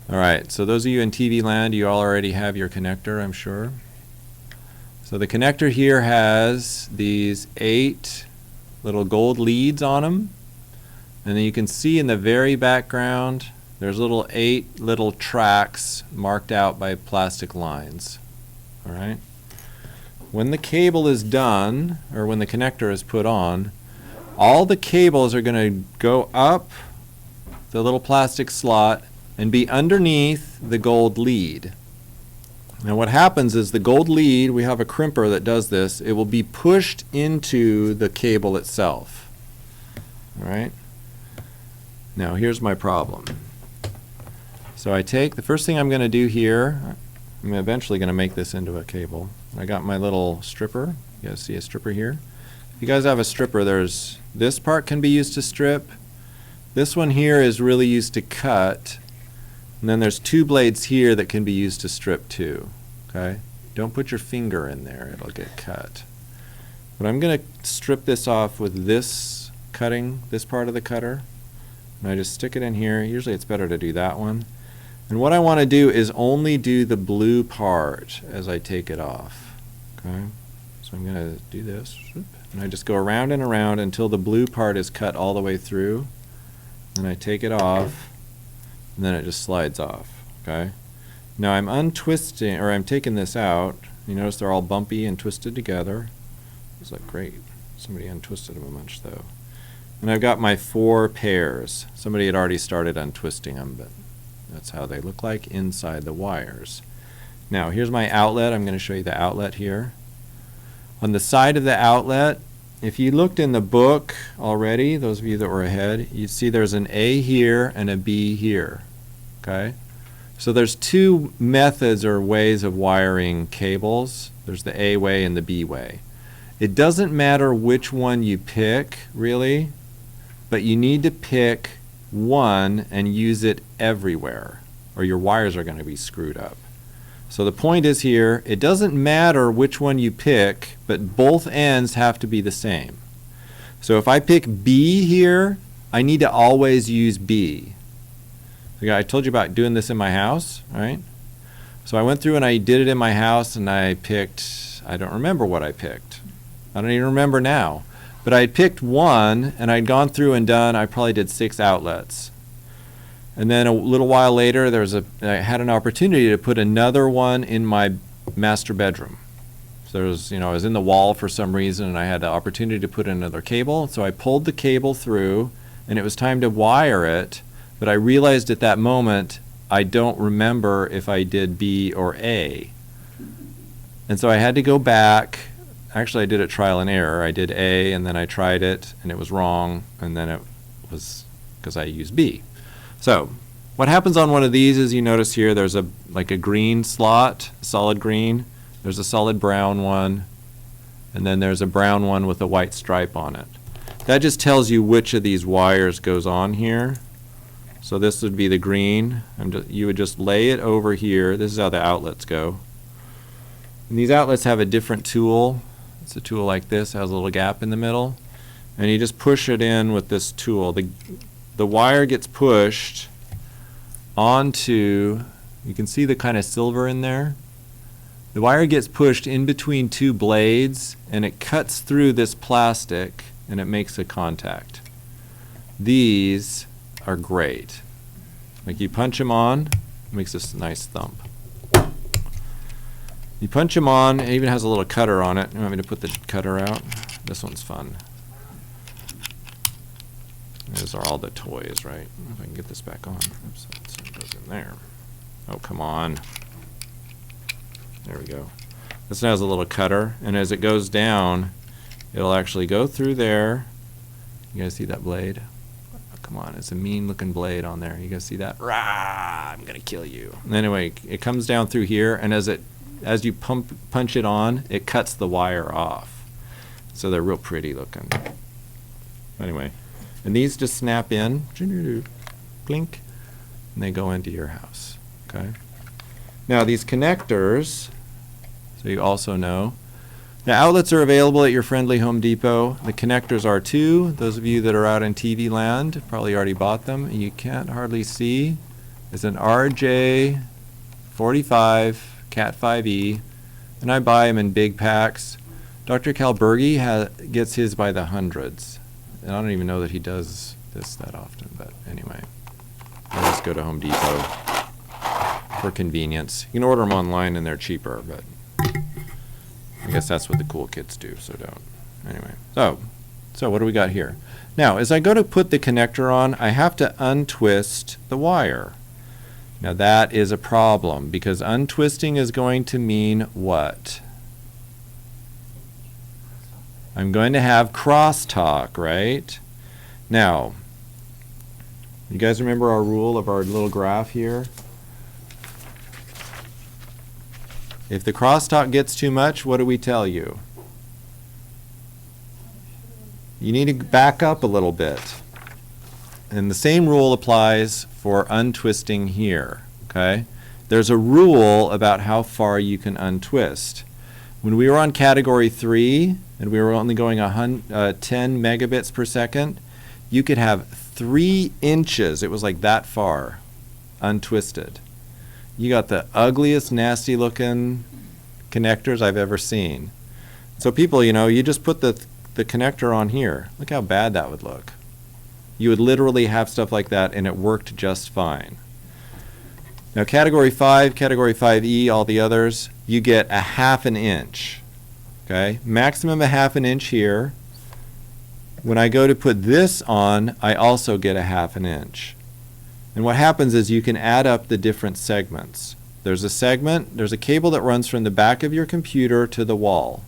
All right, so those of you in TV land, you already have your connector, I'm sure. So the connector here has these 8 little gold leads on them. And then you can see in the very background, there's 8 little tracks marked out by plastic lines. All right. When the cable is done, or when the connector is put on, all the cables are going to go up the little plastic slot and be underneath the gold lead. Now what happens is the gold lead, we have a crimper that does this, it will be pushed into the cable itself. All right. Now here's my problem. So I take, the first thing I'm going to do here, I'm eventually going to make this into a cable. I got my little stripper. You guys see a stripper here? If you guys have a stripper, there's, this part can be used to strip. This one here is really used to cut. And then there's 2 blades here that can be used to strip too. Okay? Don't put your finger in there, it'll get cut. But I'm going to strip this off with this cutting, this part of the cutter. And I just stick it in here. Usually it's better to do that one. And what I want to do is only do the blue part as I take it off. Okay? So I'm going to do this. And I just go around and around until the blue part is cut all the way through. And I take it off. And then it just slides off. Okay? Now I'm untwisting, or I'm taking this out. You notice they're all bumpy and twisted together. It's like, great. Somebody untwisted them a bunch though. And I've got my 4 pairs. Somebody had already started untwisting them, but that's how they look like inside the wires. Now here's my outlet. I'm going to show you the outlet here. On the side of the outlet, if you looked in the book already, those of you that were ahead, you'd see there's an A here and a B here. Okay? So there's 2 methods or ways of wiring cables. There's the A way and the B way. It doesn't matter which one you pick, really, but you need to pick one and use it everywhere, or your wires are going to be screwed up. So the point is here, it doesn't matter which one you pick, but both ends have to be the same. So if I pick B here, I need to always use B. I told you about doing this in my house, right? So I went through and I did it in my house and I picked, I don't remember what I picked. I don't even remember now. But I had picked one and I'd gone through and done, I probably did 6 outlets. And then a little while later, I had an opportunity to put another one in my master bedroom. So there was, I was in the wall for some reason and I had the opportunity to put in another cable. So I pulled the cable through and it was time to wire it. But I realized at that moment, I don't remember if I did B or A. And so I had to go back. Actually, I did it trial and error. I did A, and then I tried it, and it was wrong, and then it was because I used B. So what happens on one of these is you notice here there's like a green slot, solid green. There's a solid brown one, and then there's a brown one with a white stripe on it. That just tells you which of these wires goes on here. So this would be the green. You would just lay it over here. This is how the outlets go. And these outlets have a different tool. It's a tool like this, has a little gap in the middle. And you just push it in with this tool. The wire gets pushed onto, you can see the kind of silver in there. The wire gets pushed in between 2 blades and it cuts through this plastic and it makes a contact. These are great. Like you punch them on, it makes this nice thump. You punch them on, it even has a little cutter on it. You want me to put the cutter out? This one's fun. Those are all the toys, right? If I can get this back on. Oops, so it goes in there. Oh, come on. There we go. This one has a little cutter, and as it goes down, it'll actually go through there. You guys see that blade? Oh, come on, it's a mean looking blade on there. You guys see that? Rah! I'm gonna kill you. And anyway, it comes down through here, and as you punch it on, it cuts the wire off. So they're real pretty looking. Anyway, and these just snap in, clink, and they go into your house. Okay. Now these connectors, so you also know, the outlets are available at your friendly Home Depot. The connectors are too. Those of you that are out in TV land probably already bought them. You can't hardly see, is an RJ45 Cat 5e, and I buy them in big packs. Dr. Kalburgi gets his by the hundreds, and I don't even know that he does this that often, but anyway, I just go to Home Depot for convenience. You can order them online and they're cheaper, but I guess that's what the cool kids do, so don't. Anyway, so what do we got here? Now, as I go to put the connector on, I have to untwist the wire. Now that is a problem, because untwisting is going to mean what? I'm going to have crosstalk, right? Now, you guys remember our rule of our little graph here? If the crosstalk gets too much, what do we tell you? You need to back up a little bit. And the same rule applies for untwisting here, okay? There's a rule about how far you can untwist. When we were on category 3 and we were only going 10 megabits per second, you could have 3 inches, it was like that far, untwisted. You got the ugliest, nasty looking connectors I've ever seen. So people, you just put the connector on here. Look how bad that would look. You would literally have stuff like that and it worked just fine. Now category 5, category 5E, all the others, you get 1/2 inch. Okay? Maximum 1/2 inch here. When I go to put this on, I also get 1/2 inch. And what happens is you can add up the different segments. There's a cable that runs from the back of your computer to the wall.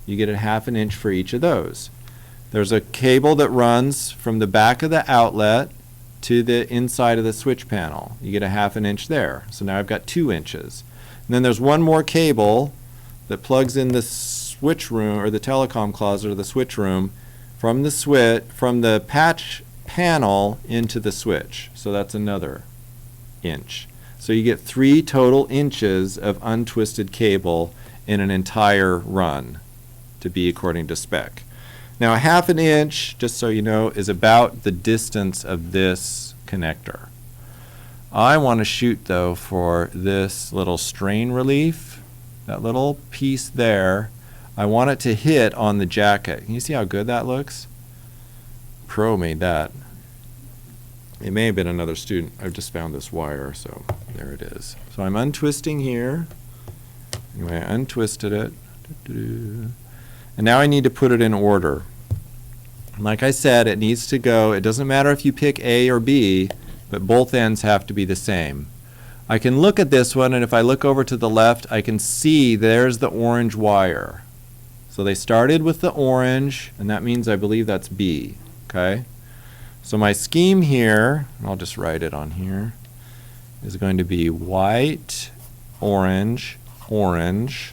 You get 1/2 inch for each of those. There's a cable that runs from the back of the outlet to the inside of the switch panel. You get 1/2 inch there. So now I've got 2 inches. And then there's one more cable that plugs in the switch room or the telecom closet or the switch room from the patch panel into the switch. So that's another inch. So you get 3 total inches of untwisted cable in an entire run to be according to spec. Now 1/2 inch, just so you know, is about the distance of this connector. I want to shoot though for this little strain relief, that little piece there. I want it to hit on the jacket. Can you see how good that looks? Pro made that. It may have been another student. I've just found this wire, so there it is. So I'm untwisting here. Anyway, I untwisted it. And now I need to put it in order. Like I said, it needs to go, it doesn't matter if you pick A or B, but both ends have to be the same. I can look at this one, and if I look over to the left, I can see there's the orange wire. So they started with the orange, and that means I believe that's B, okay? So my scheme here, and I'll just write it on here, is going to be white, orange, orange,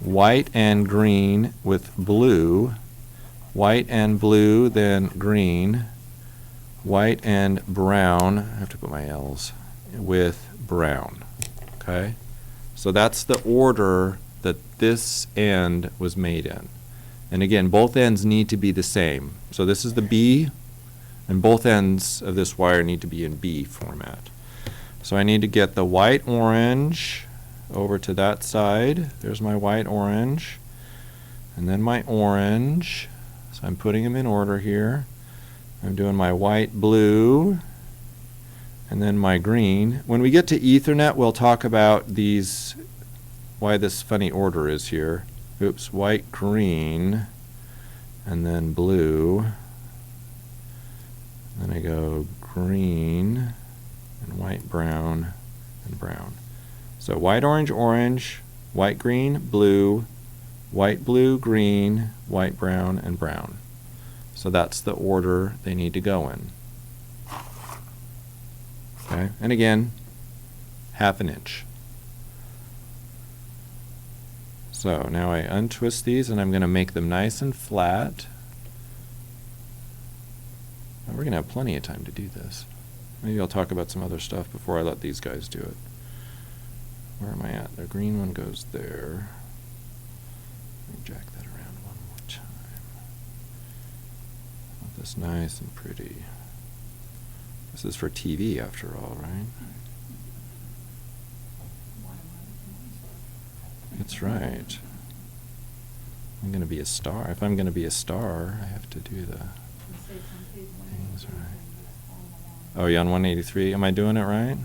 white and green with blue, white and blue, then green, white and brown, I have to put my L's, with brown, okay? So that's the order that this end was made in. And again, both ends need to be the same. So this is the B, and both ends of this wire need to be in B format. So I need to get the white orange over to that side. There's my white orange, and then my orange. So I'm putting them in order here. I'm doing my white blue, and then my green. When we get to Ethernet, we'll talk about these, why this funny order is here. Oops, white, green, and then blue. Then I go green, and white, brown, and brown. So white, orange, orange, white, green, blue, white, blue, green, white, brown, and brown. So that's the order they need to go in. Okay, and again, 1/2 inch. So now I untwist these, and I'm going to make them nice and flat. And we're going to have plenty of time to do this. Maybe I'll talk about some other stuff before I let these guys do it. Where am I at? The green one goes there. Let me jack that around one more time. Want this nice and pretty. This is for TV after all, right? That's right. I'm going to be a star. If I'm going to be a star, I have to do the things right. Oh, you're on 183. Am I doing it right?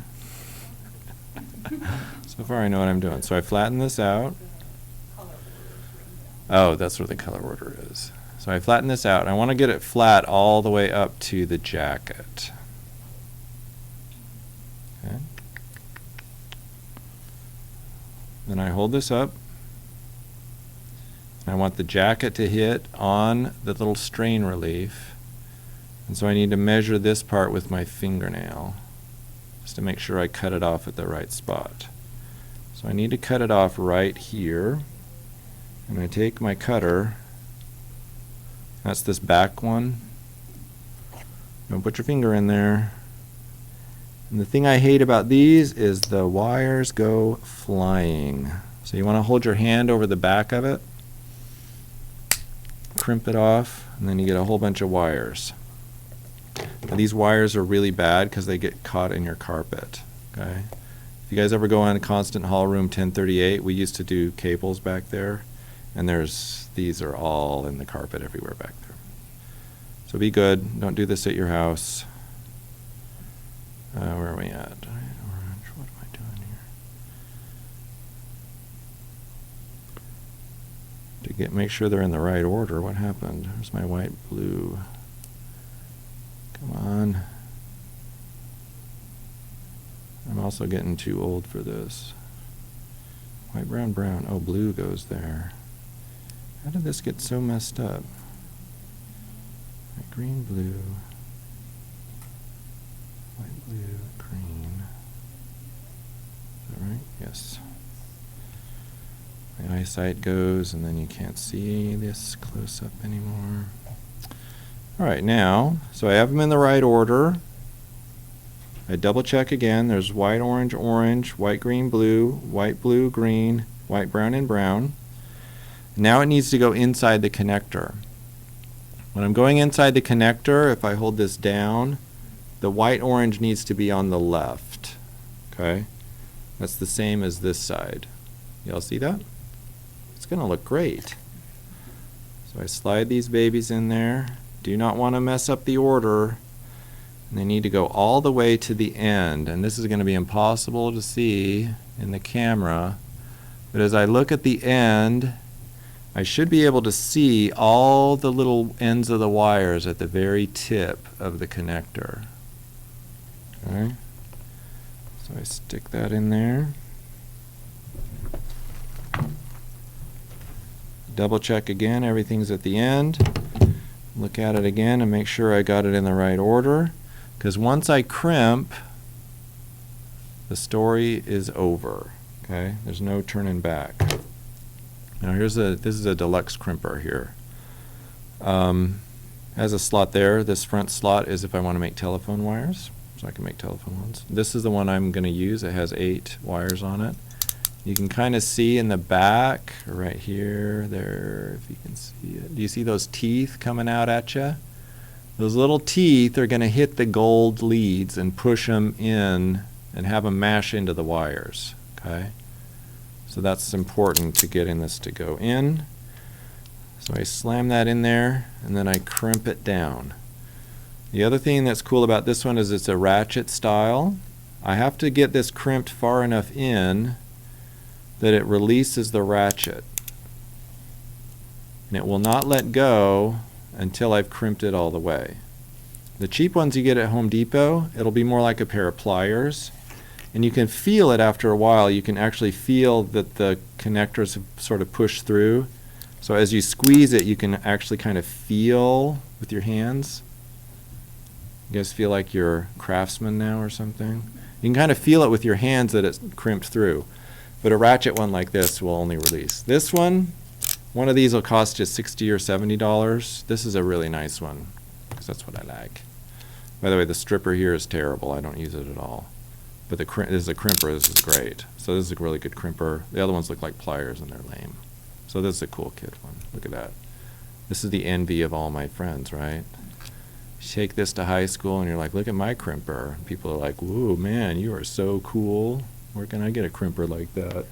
So far I know what I'm doing. So I flatten this out. Oh, that's where the color order is. So I flatten this out. I want to get it flat all the way up to the jacket. Okay. Then I hold this up. I want the jacket to hit on the little strain relief. And so I need to measure this part with my fingernail just to make sure I cut it off at the right spot. So I need to cut it off right here. And I take my cutter. That's this back one. Don't put your finger in there. And the thing I hate about these is the wires go flying. So you want to hold your hand over the back of it, crimp it off, and then you get a whole bunch of wires. Now these wires are really bad because they get caught in your carpet. Okay? If you guys ever go on Constant Hall Room 1038, we used to do cables back there, and these are all in the carpet everywhere back there. So be good. Don't do this at your house. Where are we at? Orange. What am I doing here? To make sure they're in the right order. What happened? Where's my white, blue? Come on. I'm also getting too old for this. White, brown, brown. Oh, blue goes there. How did this get so messed up? White, green, blue. White, blue, green. Is that right? Yes. My eyesight goes, and then you can't see this close up anymore. All right, now, so I have them in the right order. I double check again. There's white, orange, orange, white, green, blue, white, blue, green, white, brown, and brown. Now it needs to go inside the connector. When I'm going inside the connector, if I hold this down, the white orange needs to be on the left. Okay? That's the same as this side. Y'all see that? It's going to look great. So I slide these babies in there. Do not want to mess up the order. And they need to go all the way to the end. And this is going to be impossible to see in the camera. But as I look at the end, I should be able to see all the little ends of the wires at the very tip of the connector. Okay. So I stick that in there. Double check again, everything's at the end. Look at it again and make sure I got it in the right order. Because once I crimp, the story is over. Okay, there's no turning back. Now this is a deluxe crimper here. Has a slot there. This front slot is if I want to make telephone wires, so I can make telephone ones. This is the one I'm going to use. It has 8 wires on it. You can kind of see in the back, right here, there, if you can see it. Do you see those teeth coming out at you? Those little teeth are going to hit the gold leads and push them in and have them mash into the wires. Okay? So that's important to getting this to go in. So I slam that in there, and then I crimp it down. The other thing that's cool about this one is it's a ratchet style. I have to get this crimped far enough in that it releases the ratchet. And it will not let go until I've crimped it all the way. The cheap ones you get at Home Depot, it'll be more like a pair of pliers. And you can feel it after a while. You can actually feel that the connectors have sort of pushed through. So as you squeeze it, you can actually kind of feel with your hands. You guys feel like you're a craftsman now or something? You can kind of feel it with your hands that it's crimped through. But a ratchet one like this will only release. This one of these will cost you $60 or $70. This is a really nice one, because that's what I like. By the way, the stripper here is terrible. I don't use it at all. But this is a crimper. This is great. So this is a really good crimper. The other ones look like pliers and they're lame. So this is a cool kid one. Look at that. This is the envy of all my friends, right? take this to high school and you're like, look at my crimper. People are like, whoa, man, you are so cool. Where can I get a crimper like that?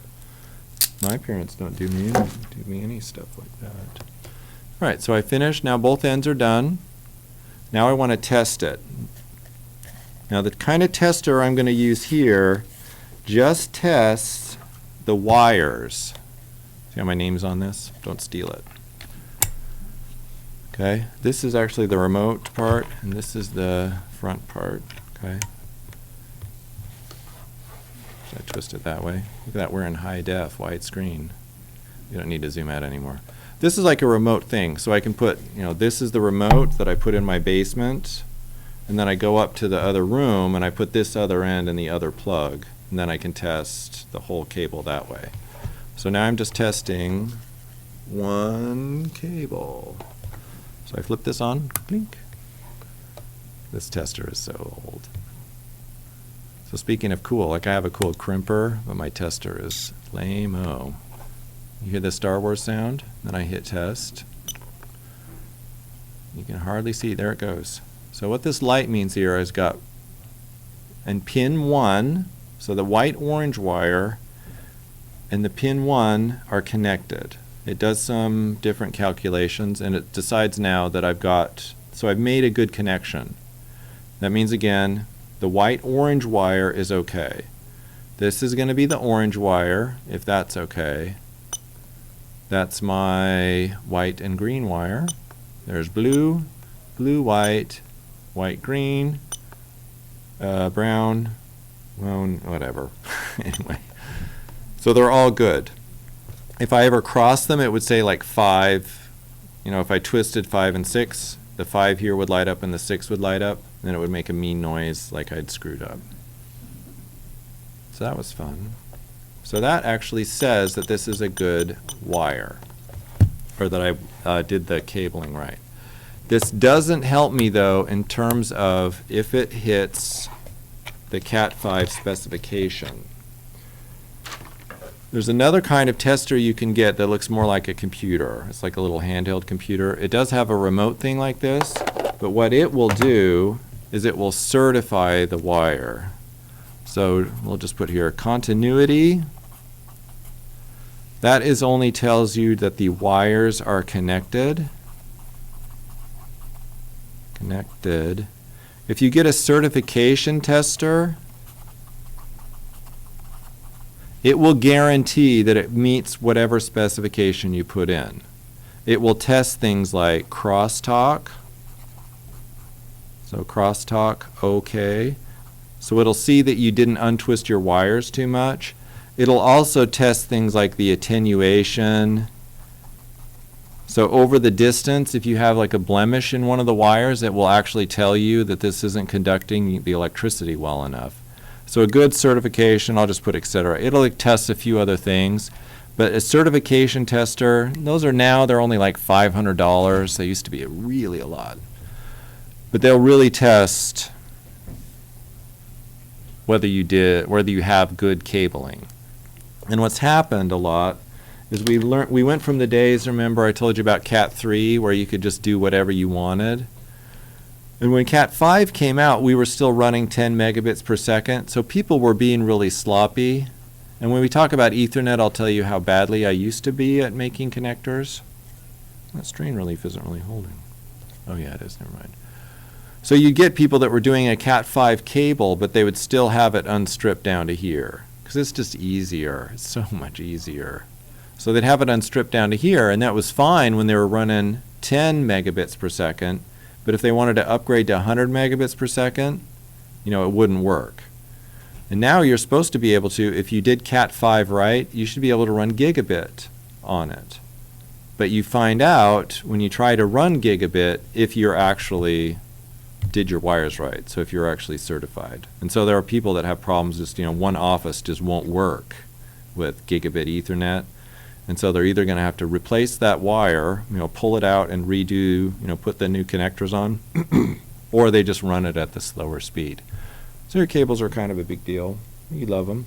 My parents don't do me any stuff like that. All right, so I finished. Now both ends are done. Now I want to test it. Now the kind of tester I'm going to use here just tests the wires. See how my name's on this? Don't steal it. Okay, this is actually the remote part, and this is the front part. Okay. Should I twist it that way? Look at that, we're in high def, widescreen. You don't need to zoom out anymore. This is like a remote thing, so I can put, this is the remote that I put in my basement, and then I go up to the other room and I put this other end in the other plug, and then I can test the whole cable that way. So now I'm just testing one cable. So I flip this on, blink. This tester is so old. So speaking of cool, like I have a cool crimper, but my tester is lame-o. You hear the Star Wars sound? Then I hit test. You can hardly see, there it goes. So what this light means here is got, and pin 1, so the white-orange wire and the pin 1 are connected. It does some different calculations, and it decides now that I've made a good connection. That means, again, the white-orange wire is okay. This is going to be the orange wire, if that's okay. That's my white and green wire. There's blue, blue, white, white, green, brown, whatever. Anyway, so they're all good. If I ever cross them, it would say like 5. If I twisted 5 and 6, the 5 here would light up and the 6 would light up, and then it would make a mean noise like I'd screwed up. So that was fun. So that actually says that this is a good wire, or that I did the cabling right. This doesn't help me though in terms of if it hits the Cat 5 specification. There's another kind of tester you can get that looks more like a computer. It's like a little handheld computer. It does have a remote thing like this, but what it will do is it will certify the wire. So we'll just put here continuity. That is only tells you that the wires are connected. Connected. If you get a certification tester, it will guarantee that it meets whatever specification you put in. It will test things like crosstalk. So crosstalk, okay. So it'll see that you didn't untwist your wires too much. It'll also test things like the attenuation. So over the distance, if you have like a blemish in one of the wires, it will actually tell you that this isn't conducting the electricity well enough. So a good certification, I'll just put etc. It'll test a few other things, but a certification tester, they're only like $500. They used to be really a lot. But they'll really test whether you have good cabling. And what's happened a lot is we went from the days, remember I told you about Cat 3 where you could just do whatever you wanted. And when Cat 5 came out, we were still running 10 megabits per second, so people were being really sloppy. And when we talk about Ethernet, I'll tell you how badly I used to be at making connectors. That strain relief isn't really holding. Oh yeah, it is, never mind. So you get people that were doing a Cat 5 cable, but they would still have it unstripped down to here, because it's just easier. It's so much easier. So they'd have it unstripped down to here, and that was fine when they were running 10 megabits per second. But if they wanted to upgrade to 100 megabits per second, it wouldn't work. And now you're supposed to be able to, if you did Cat 5 right, you should be able to run gigabit on it. But you find out when you try to run gigabit if you're actually did your wires right, so if you're actually certified. And so there are people that have problems, just one office just won't work with gigabit Ethernet. And so they're either going to have to replace that wire, pull it out and redo, put the new connectors on, or they just run it at the slower speed. So your cables are kind of a big deal. You love them.